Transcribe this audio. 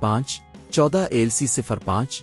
514LC05